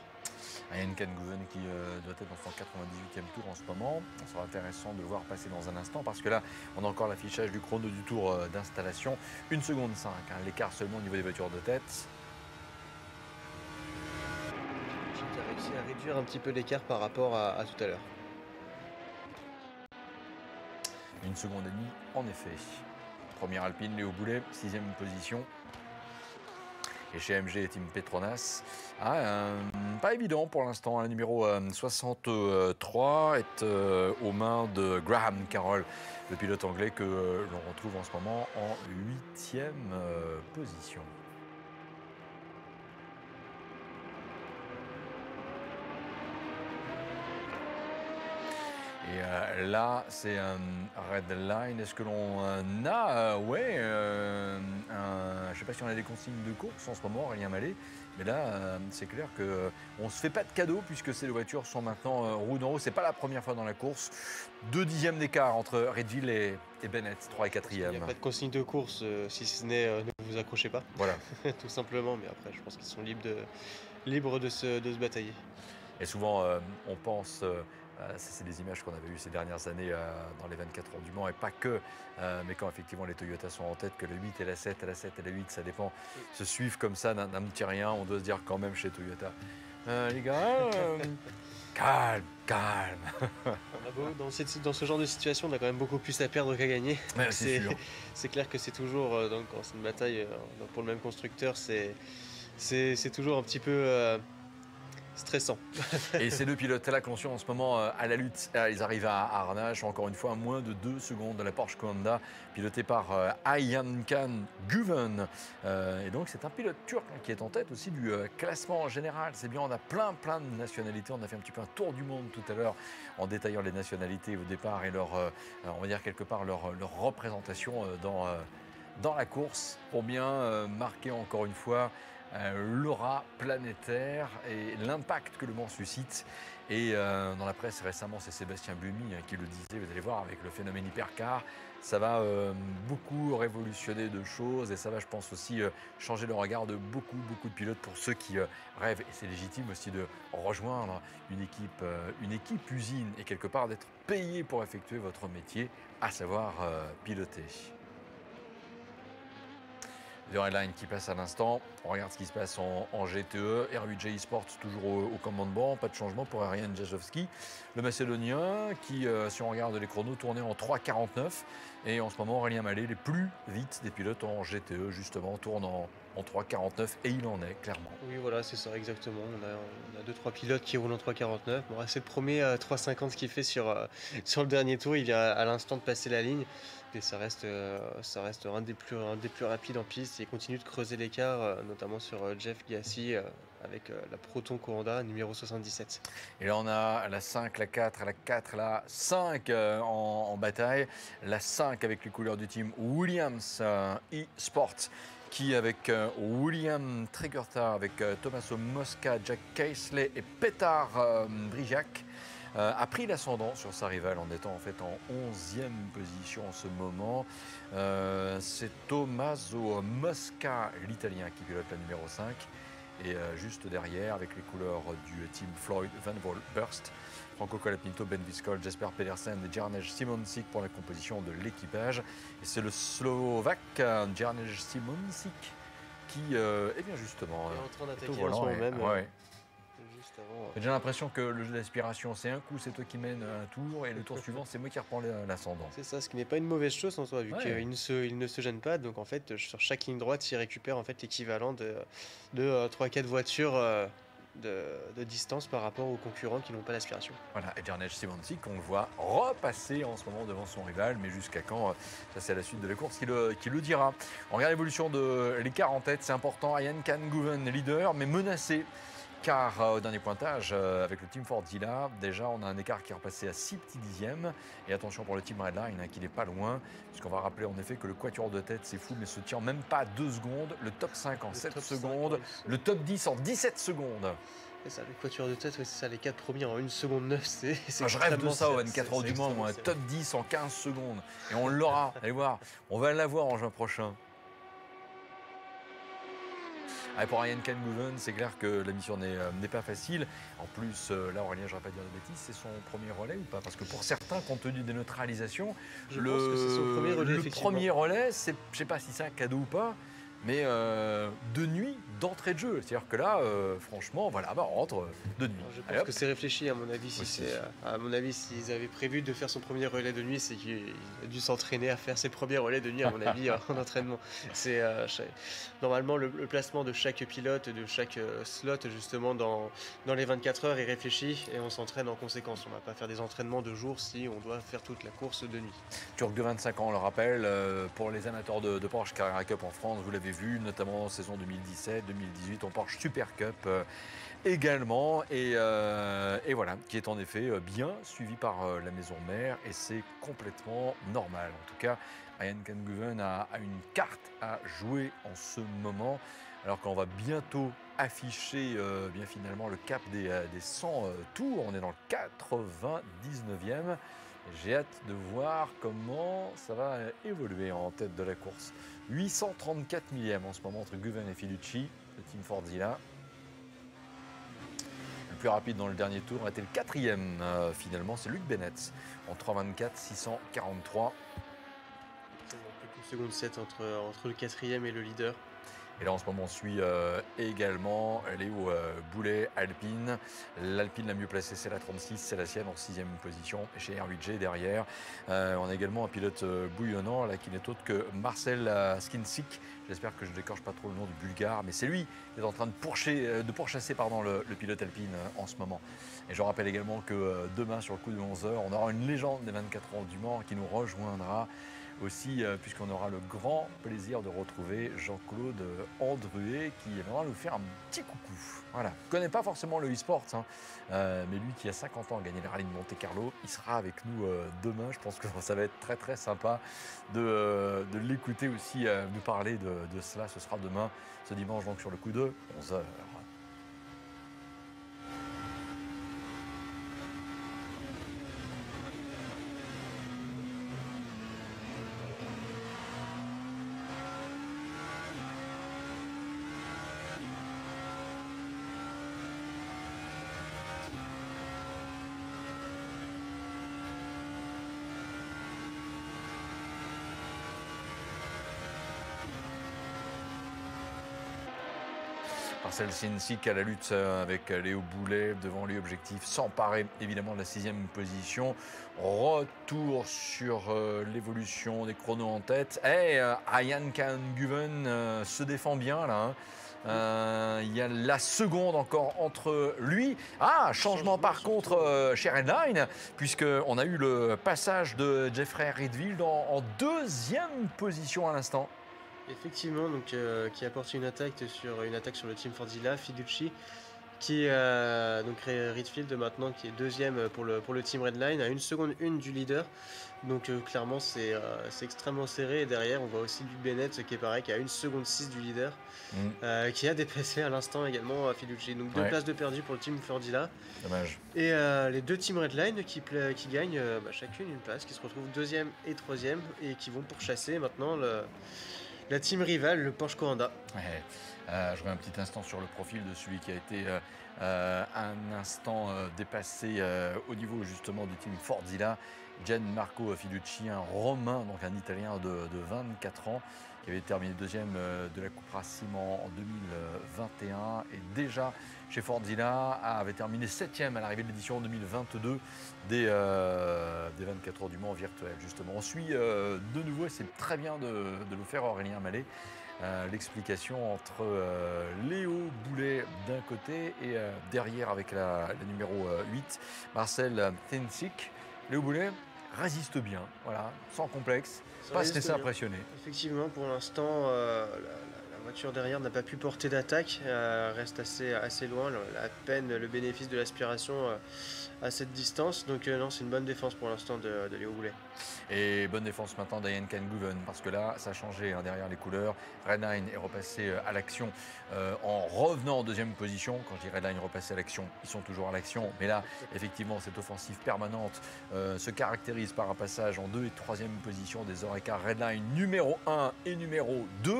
Ian Guven qui doit être dans son 98e tour en ce moment. Ça sera intéressant de le voir passer dans un instant parce que là, on a encore l'affichage du chrono du tour d'installation. 1 seconde 5, hein, l'écart seulement au niveau des voitures de tête. J'ai réussi à réduire un petit peu l'écart par rapport à tout à l'heure. 1 seconde et demie, en effet. Première Alpine, Léo Boulet, 6e position. Et chez MG Team Petronas, pas évident pour l'instant. Le numéro 63 est aux mains de Graham Carroll, le pilote anglais que l'on retrouve en ce moment en 8e position. Et là, c'est un Redline. Est-ce que l'on a, je ne sais pas si on a des consignes de course en ce moment, Aurélien Mallet, mais là, c'est clair qu'on ne se fait pas de cadeaux puisque ces deux voitures sont maintenant roue dans roue. Ce n'est pas la première fois dans la course. 2 dixièmes d'écart entre Redfield et Bennett, 3 et 4e. Il n'y a pas de consigne de course, si ce n'est ne vous accrochez pas. Voilà. Tout simplement, mais après, je pense qu'ils sont libres de se batailler. Et souvent, on pense... c'est des images qu'on avait eues ces dernières années dans les 24 heures du Mans et pas que. Mais quand effectivement les Toyota sont en tête, que le 8 et la 7, et la 7 et la 8, ça dépend, se suivent comme ça d'un petit rien, on doit se dire quand même chez Toyota. Les gars, calme. Dans ce genre de situation, on a quand même beaucoup plus à perdre qu'à gagner. Ouais, c'est clair que c'est toujours, quand c'est une bataille pour le même constructeur, c'est toujours un petit peu... stressant. Et ces deux pilotes-là que l'on suit en ce moment à la lutte, ils arrivent à Arnage, encore une fois, à moins de 2 secondes de la Porsche Coanda, piloté par Ian Guven. Et donc c'est un pilote turc qui est en tête aussi du classement général. C'est bien, on a plein de nationalités. On a fait un petit peu un tour du monde tout à l'heure en détaillant les nationalités au départ et leur, on va dire quelque part, leur représentation dans la course pour bien marquer encore une fois l'aura planétaire et l'impact que le Mans suscite. Et dans la presse récemment, c'est Sébastien Buemi qui le disait, vous allez voir, avec le phénomène hypercar, ça va beaucoup révolutionner de choses et ça va, je pense, aussi changer le regard de beaucoup de pilotes pour ceux qui rêvent, et c'est légitime aussi, de rejoindre une équipe usine et quelque part d'être payé pour effectuer votre métier, à savoir piloter. The Redline qui passe à l'instant. On regarde ce qui se passe en GTE. R8J Esports toujours au commandement. Pas de changement pour Ariane Jaszowski. Le Macédonien qui, si on regarde les chronos, tournait en 3,49. Et en ce moment, Aurélien Mallet, les plus vite des pilotes en GTE, justement, tourne en 3,49. Et il en est, clairement. Oui, voilà, c'est ça, exactement. On a 2-3 pilotes qui roulent en 3,49. Bon, c'est le premier 3,50 qu'il fait sur le dernier tour. Il vient à l'instant de passer la ligne. Et ça reste un des plus rapides en piste. Il continue de creuser l'écart, notamment sur Jeff Gassi avec la Proton Coranda numéro 77. Et là, on a la 5, la 4, la 4, la 5 en bataille. La 5 avec les couleurs du team Williams eSports, qui avec William Tregurta, avec Tommaso Mosca, Jack Casely et Petar Brijac, a pris l'ascendant sur sa rivale en étant en fait en 11e position en ce moment. C'est Tommaso Mosca, l'Italien, qui pilote la numéro 5. Et juste derrière, avec les couleurs du team Floyd Van Burst, Franco Colapinto, Ben Viscol, Jesper Pedersen et Jarnej Simonsic pour la composition de l'équipage. Et c'est le Slovaque Jarnej Simonsic qui est bien justement Il est en train d'attaquer au volant. même. Ouais. Juste avant. J'ai l'impression que le jeu d'aspiration, c'est un coup, c'est toi qui mènes un tour, et le tour suivant, c'est moi qui reprends l'ascendant. C'est ça, ce qui n'est pas une mauvaise chose en soi, vu Ouais. qu'il ne se gêne pas. Donc en fait, sur chaque ligne droite, il récupère en fait l'équivalent de 3-4 voitures de distance par rapport aux concurrents qui n'ont pas l'aspiration. Voilà, et Jarnej Simonsic, on le voit repasser en ce moment devant son rival, mais jusqu'à quand, ça c'est à la suite de la course qui le dira. On regarde l'évolution de l'écart en tête, c'est important. Ian Can-Guven, leader, mais menacé. Car au dernier pointage, avec le team Fordzilla, déjà on a un écart qui est repassé à 6 petits dixièmes. Et attention pour le team Redline, qui n'est pas loin, puisqu'on va rappeler en effet que le quatuor de tête, c'est fou, mais se tient même pas 2 secondes. Le top 5 en 7 secondes, le top 10 en 17 secondes. C'est ça, le quatuor de tête, oui, c'est ça, les 4 premiers en 1 seconde 9, c'est Je rêve de ça au 24 heures du Mans, un top 10 en 15 secondes. Et on l'aura, allez voir, on va l'avoir en juin prochain. Pour Ian Can-Guven, c'est clair que la mission n'est pas facile. En plus, là, Aurélien, je ne vais pas dire de bêtises, c'est son premier relais ou pas? Parce que pour certains, compte tenu des neutralisations, je pense que c'est son premier relais, le premier relais, je ne sais pas si c'est un cadeau ou pas, mais de nuit, d'entrée de jeu. C'est-à-dire que là, franchement, voilà, on rentre de nuit. Je pense que c'est réfléchi, à mon avis. S'ils avaient prévu de faire son premier relais de nuit, c'est qu'il a dû s'entraîner à faire ses premiers relais de nuit, à mon avis, en entraînement. C'est normalement le placement de chaque pilote, de chaque slot, justement, dans les 24 heures est réfléchi et on s'entraîne en conséquence. On ne va pas faire des entraînements de jour si on doit faire toute la course de nuit. Turc de 25 ans, on le rappelle, pour les amateurs de Porsche Carrera Cup en France, vous l'avez vu, notamment en saison 2017, 2018, en Porsche Super Cup également, et voilà, qui est en effet bien suivi par la maison mère, et c'est complètement normal. En tout cas, Ian Can-Guven a une carte à jouer en ce moment, alors qu'on va bientôt afficher bien finalement le cap des 100 tours. On est dans le 99e. J'ai hâte de voir comment ça va évoluer en tête de la course. 834 millième en ce moment entre Guven et Fiducci, le team Fordzilla. Le plus rapide dans le dernier tour a été le 4e finalement, c'est Luc Bennett en 3,24, 643. C'est plus qu'une seconde 7 entre le 4e et le leader. Et là, en ce moment, on suit également Léo Boulet, Alpine. L'Alpine la mieux placée, c'est la 36, c'est la sienne en 6e position. Et chez R8J, derrière, on a également un pilote bouillonnant, là, qui n'est autre que Marcel Skinsik. J'espère que je ne décorche pas trop le nom du Bulgare, mais c'est lui qui est en train de pourchasser le pilote Alpine en ce moment. Et je rappelle également que demain, sur le coup de 11h, on aura une légende des 24 heures du Mans qui nous rejoindra. aussi, puisqu'on aura le grand plaisir de retrouver Jean-Claude Andruet qui viendra nous faire un petit coucou. Voilà. Je ne connais pas forcément le e-sport, hein, mais lui qui a 50 ans a gagné le rallye de Monte-Carlo, il sera avec nous demain. Je pense que ça va être très très sympa de l'écouter aussi nous parler de cela. Ce sera demain, ce dimanche, donc sur le coup de 11h. Marcel Ciencic à la lutte avec Léo Boulet devant lui, objectif s'emparer évidemment de la 6e position. Retour sur l'évolution des chronos en tête. Et Ian Khan-Guven se défend bien là. Il y a la seconde encore entre lui. Ah, changement par contre chez Redline, puisqu'on a eu le passage de Jeffrey Rietveld en 2e position à l'instant. Effectivement, donc, qui apporte une attaque sur le team Fordzilla, Fiducci, qui donc Rietveld maintenant qui est 2e pour le team Redline, à 1 seconde 1 du leader. Donc clairement c'est extrêmement serré. Et derrière on voit aussi Luc Bennett qui est pareil, qui a 1 seconde 6 du leader, qui a dépassé à l'instant également Fiducci. Donc 2 places de perdu pour le team Fordzilla. Dommage. Et les 2 teams Redline qui gagnent chacune une place, qui se retrouvent 2e et 3e et qui vont pourchasser maintenant la team rivale, le Porsche Coranda. Ouais. Je reviens un petit instant sur le profil de celui qui a été un instant dépassé au niveau justement du team Fordzilla. Gianmarco Fiducci, un Romain, donc un Italien de 24 ans, qui avait terminé 2e de la Cupra Simon en 2021 et déjà chez Fordzilla avait terminé 7e à l'arrivée de l'édition 2022 des 24 heures du Mans virtuel. Justement, on suit de nouveau, et c'est très bien de le faire, Aurélien Mallet, l'explication entre Léo Boulet d'un côté et derrière avec la numéro 8, Marcel Ciencic. Léo Boulet résiste bien, voilà, sans complexe, pas se laisser impressionner. Effectivement, pour l'instant, la voiture derrière n'a pas pu porter d'attaque, reste assez loin, à peine le bénéfice de l'aspiration à cette distance. Donc non, c'est une bonne défense pour l'instant de Léo Boulet. Et bonne défense maintenant d'Ian Khan-Guven, parce que là, ça a changé derrière les couleurs. Redline est repassé à l'action en revenant en 2e position. Quand je dis Redline repassé à l'action, ils sont toujours à l'action. Mais là, effectivement, cette offensive permanente se caractérise par un passage en 2 et 3e position des Oreca Redline numéro 1 et numéro 2.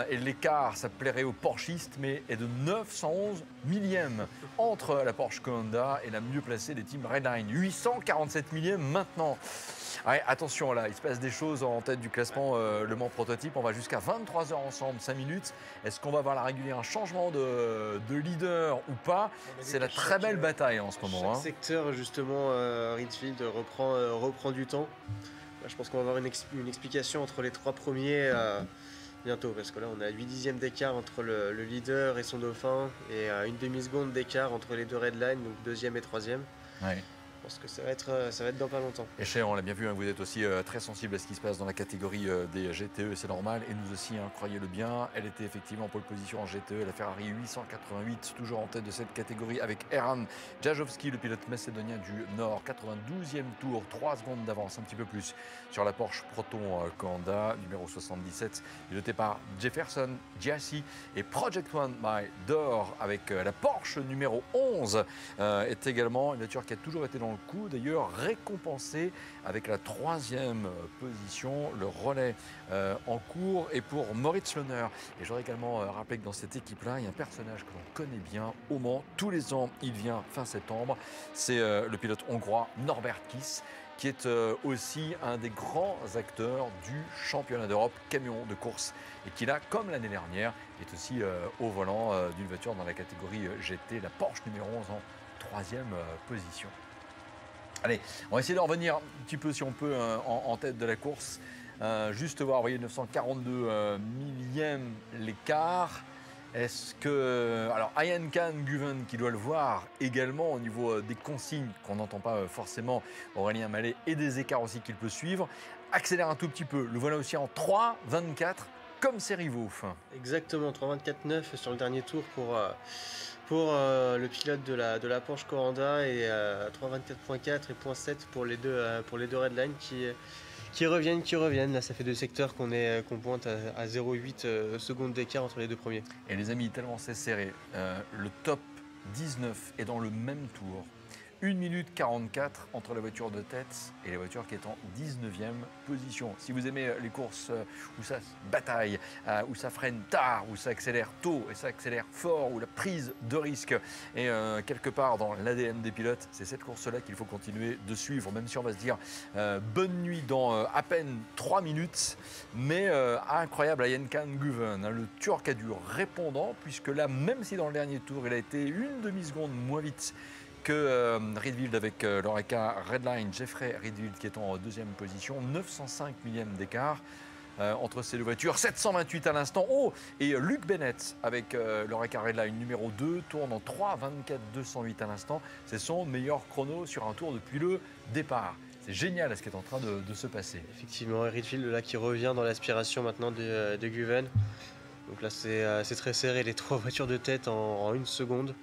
Et l'écart, ça plairait aux Porschistes, mais est de 911 millièmes entre la Porsche Honda et la mieux placée des teams Redline. 847 millièmes maintenant. Ouais, attention là, il se passe des choses en tête du classement Le Mans Prototype. On va jusqu'à 23h ensemble, 5 minutes. Est-ce qu'on va voir la régulière un changement de leader ou pas? C'est la très belle bataille en ce moment. Chaque secteur, justement, Rietveld reprend du temps. Là, je pense qu'on va avoir une explication entre les 3 premiers bientôt, parce que là on a 8 dixièmes d'écart entre le leader et son dauphin et une demi-seconde d'écart entre les 2 Redline, donc 2e et 3e. Ouais. Je pense que ça va être dans pas longtemps. Et cher, on l'a bien vu, hein, vous êtes aussi très sensible à ce qui se passe dans la catégorie des GTE, c'est normal. Et nous aussi, hein, croyez-le bien, elle était effectivement en pole position en GTE, la Ferrari 888, toujours en tête de cette catégorie avec Eran Jajowski, le pilote macédonien du Nord, 92e tour, 3 secondes d'avance, un petit peu plus sur la Porsche Proton Honda, numéro 77, piloté par Jefferson Giassi et Project One by Door avec la Porsche numéro 11, est également une voiture qui a toujours été dans le coup, d'ailleurs récompensé avec la 3e position, le relais en cours et pour Moritz Lohner. Et j'aurais également rappelé que dans cette équipe-là, il y a un personnage que l'on connaît bien au Mans. Tous les ans, il vient fin septembre. C'est le pilote hongrois Norbert Kiss, qui est aussi un des grands acteurs du championnat d'Europe camion de course et qui là, comme l'année dernière, est aussi au volant d'une voiture dans la catégorie GT, la Porsche numéro 11 en 3e position. Allez, on va essayer de revenir un petit peu, si on peut, en tête de la course. Juste voir, vous voyez, 942 millièmes l'écart. Est-ce que... Alors, Ian Khan-Guven, qui doit le voir également au niveau des consignes, qu'on n'entend pas forcément, Aurélien Mallet, et des écarts aussi qu'il peut suivre. accélère un tout petit peu. Le voilà aussi en 3,24 comme ses rivaux. Exactement, 3,24,9 sur le dernier tour pour le pilote de la Porsche Coranda et 3,24,4 et 0,7 pour les deux Redline qui reviennent. Là, ça fait deux secteurs qu'on pointe à 0,8 secondes d'écart entre les deux premiers. Et les amis, tellement c'est serré, le top 19 est dans le même tour. 1 minute 44 entre la voiture de tête et la voiture qui est en 19e position. Si vous aimez les courses où ça se bataille, où ça freine tard, où ça accélère tôt et ça accélère fort, où la prise de risque est quelque part dans l'ADN des pilotes, c'est cette course-là qu'il faut continuer de suivre, même si on va se dire bonne nuit dans à peine 3 minutes. Mais incroyable, Ayhancan Guven, le Turc a dû répondant, puisque là, même si dans le dernier tour, il a été une demi-seconde moins vite que Rietveld avec l'Oreca Redline, Jeffrey Rietveld qui est en deuxième position, 905 millièmes d'écart entre ces deux voitures, 728 à l'instant. Oh, et Luke Bennett avec l'Oreca Redline numéro 2 tourne en 3,24,208 à l'instant. C'est son meilleur chrono sur un tour depuis le départ. C'est génial ce qui est en train de se passer. Effectivement, Rietveld là qui revient dans l'aspiration maintenant de Guven. Donc là c'est très serré, les trois voitures de tête en une seconde.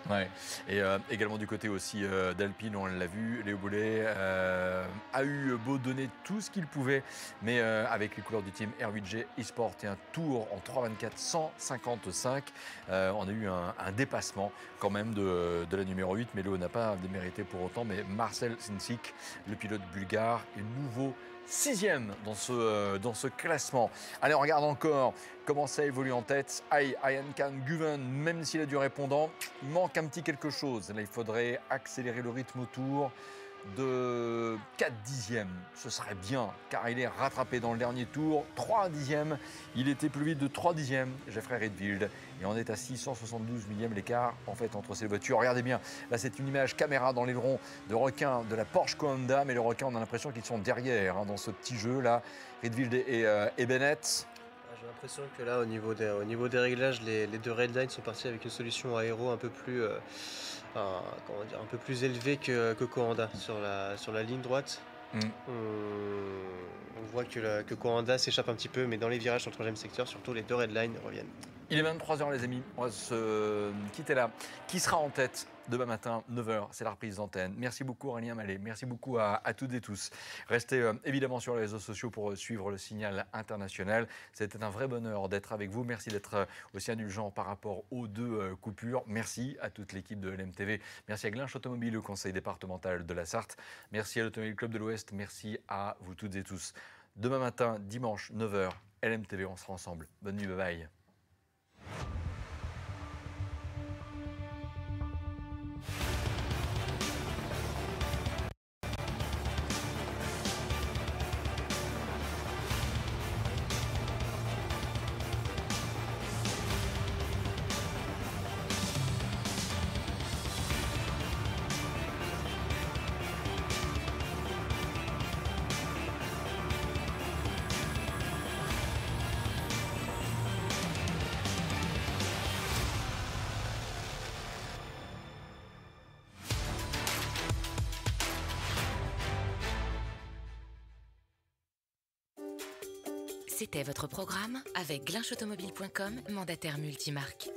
Ouais. Et également du côté aussi d'Alpine, on l'a vu, Léo Boulay a eu beau donner tout ce qu'il pouvait, mais avec les couleurs du team R8G eSport et un tour en 3,24,155, on a eu un dépassement quand même de la numéro 8, mais Léo n'a pas démérité pour autant, mais Marcel Sincic, le pilote bulgare, est nouveau 6e dans ce classement. Allez, on regarde encore comment ça évolue en tête. Ayhancan Guven, même s'il a du répondant, il manque un petit quelque chose. Là, il faudrait accélérer le rythme autour de 4 dixièmes. Ce serait bien, car il est rattrapé dans le dernier tour. 3 dixièmes, il était plus vite de 3 dixièmes, Jeffrey Rietveld. Et on est à 672 millièmes l'écart en fait entre ces voitures. Regardez bien, là c'est une image caméra dans l'aileron de requin de la Porsche Coranda, mais le requin, on a l'impression qu'ils sont derrière dans ce petit jeu là, Rietveld et Bennett. J'ai l'impression que là, au niveau des réglages, les deux Redline sont partis avec une solution aéro un peu plus, un peu plus élevée que Coranda sur la ligne droite. On voit que Coranda s'échappe un petit peu, mais dans les virages sur le troisième secteur, surtout les deux Redline reviennent. Il est 23h les amis, on va se quitter là. Qui sera en tête demain matin, 9h, c'est la reprise d'antenne. Merci beaucoup Aurélien Mallet, merci beaucoup à toutes et tous. Restez évidemment sur les réseaux sociaux pour suivre le signal international. C'était un vrai bonheur d'être avec vous. Merci d'être aussi indulgent par rapport aux deux coupures. Merci à toute l'équipe de LMTV. Merci à Glinch Automobile, le conseil départemental de la Sarthe. Merci à l'Automobile Club de l'Ouest. Merci à vous toutes et tous. Demain matin, dimanche, 9h, LMTV, on sera ensemble. Bonne nuit, bye bye. C'était votre programme avec glinchautomobile.com, mandataire multimarque.